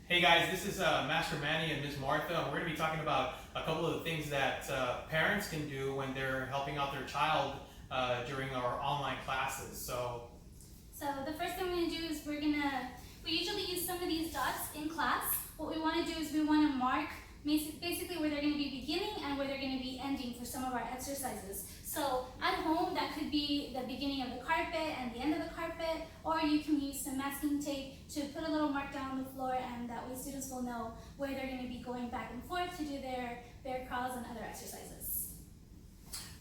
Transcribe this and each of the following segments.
Hey guys, this is Master Manny and Ms. Martha, and we're going to be talking about a couple of the things that parents can do when they're helping out their child during our online classes. So the first thing we're going to do is we usually use some of these dots in class. What we want to do is we want to mark basically where they're going to be beginning and where they're going to be ending for some of our exercises. So at home, that could be the beginning of the carpet and the end of the carpet, or you can use some masking tape to put a little mark down on the floor, and that way students will know where they're going to be going back and forth to do their bear crawls and other exercises.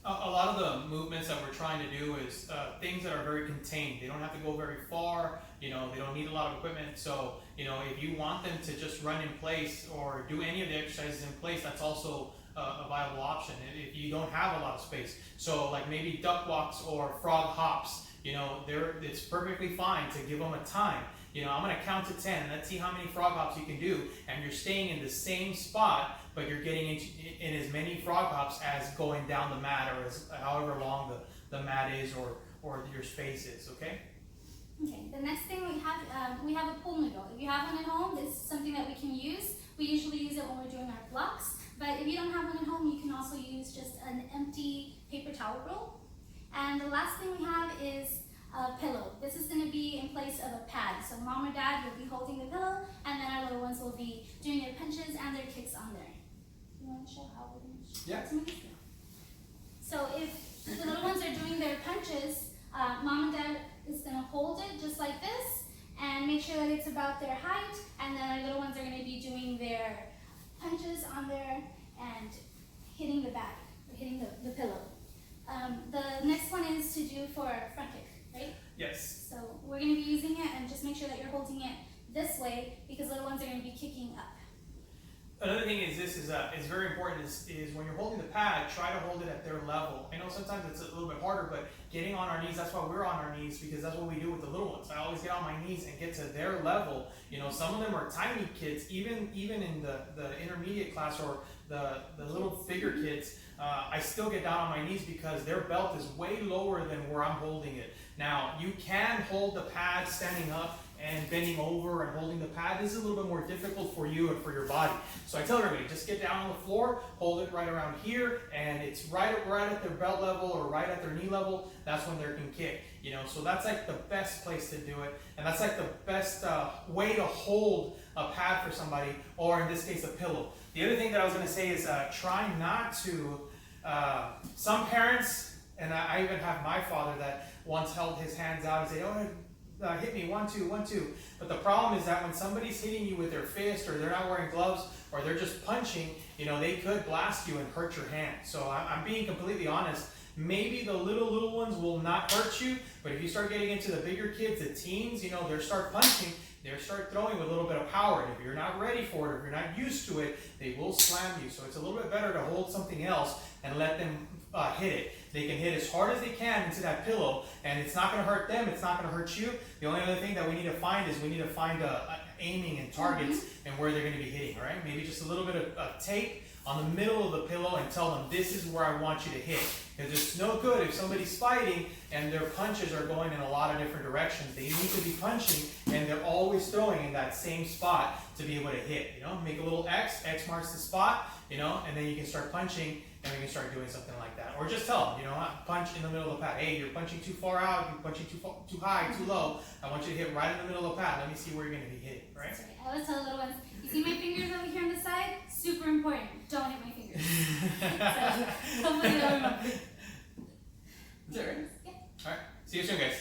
A lot of the movements that we're trying to do is things that are very contained. They don't have to go very far, they don't need a lot of equipment. So, if you want them to just run in place or do any of the exercises in place, that's also a viable option if you don't have a lot of space. So like maybe duck walks or frog hops, it's perfectly fine to give them a time. I'm going to count to 10 and let's see how many frog hops you can do, and you're staying in the same spot, but you're getting in as many frog hops as going down the mat, or as however long the mat is or your space is, okay? Okay, the next thing we have a pool noodle. If you have one at home, this is something that we can use. We usually use it when we're doing our blocks, but if you don't have one at home, you can also use just an empty paper towel roll. And the last thing we have is a pillow. This is going to be in place of a pad. So mom or dad will be holding the pillow, and then our little ones will be doing their punches and their kicks on there. You want to show how we're going to show? Yeah. So if the little ones are doing their punches, mom and dad is going to hold it just like this and make sure that it's about their height, and then our little ones are going to be doing their punches on there and hitting the bag, or hitting the pillow. The next one is to do for front kick, right? Yes. So we're going to be using it, and just make sure that you're holding it this way because little ones are going to be kicking up. Another thing is is very important is when you're holding the pad, try to hold it at their level. I know sometimes it's a little bit harder, but getting on our knees, that's why we're on our knees, because that's what we do with the little ones. I always get on my knees and get to their level. Some of them are tiny kids, even in the intermediate class or the little bigger kids, I still get down on my knees because their belt is way lower than where I'm holding it. Now, you can hold the pad standing up and bending over and holding the pad. This is a little bit more difficult for you and for your body. So I tell everybody, just get down on the floor, hold it right around here, and it's right at their belt level or right at their knee level. That's when they can kick. So that's like the best place to do it, and that's like the best way to hold a pad for somebody, or in this case, a pillow. The other thing that I was going to say is try not to. Some parents, and I even have my father that once held his hands out and said, "Oh, hit me, 1, 2, 1, 2." But the problem is that when somebody's hitting you with their fist, or they're not wearing gloves, or they're just punching, they could blast you and hurt your hand. So I'm being completely honest. Maybe the little ones will not hurt you, but if you start getting into the bigger kids, the teens, they start punching, they start throwing with a little bit of power. And if you're not ready for it, if you're not used to it, they will slam you. So it's a little bit better to hold something else and let them hit it. They can hit as hard as they can into that pillow, and it's not going to hurt them, it's not going to hurt you. The only other thing that we need to find is aiming and targets and where they're going to be hitting, right? Maybe just a little bit of tape on the middle of the pillow and tell them, this is where I want you to hit. Because it's no good if somebody's fighting and their punches are going in a lot of different directions. They need to be punching, and they're always throwing in that same spot to be able to hit. Make a little X marks the spot, and then you can start punching, and we can start doing something like that. Or just tell them, punch in the middle of the pad. Hey, you're punching too far out, you're punching too high, too low. I want you to hit right in the middle of the pad. Let me see where you're going to be hitting, right? That's right. I always tell little ones, you see my fingers over here on the side? Super important. Don't hit my fingers. So hopefully they'll remember. Is that right? Yeah. All right. See you soon, guys.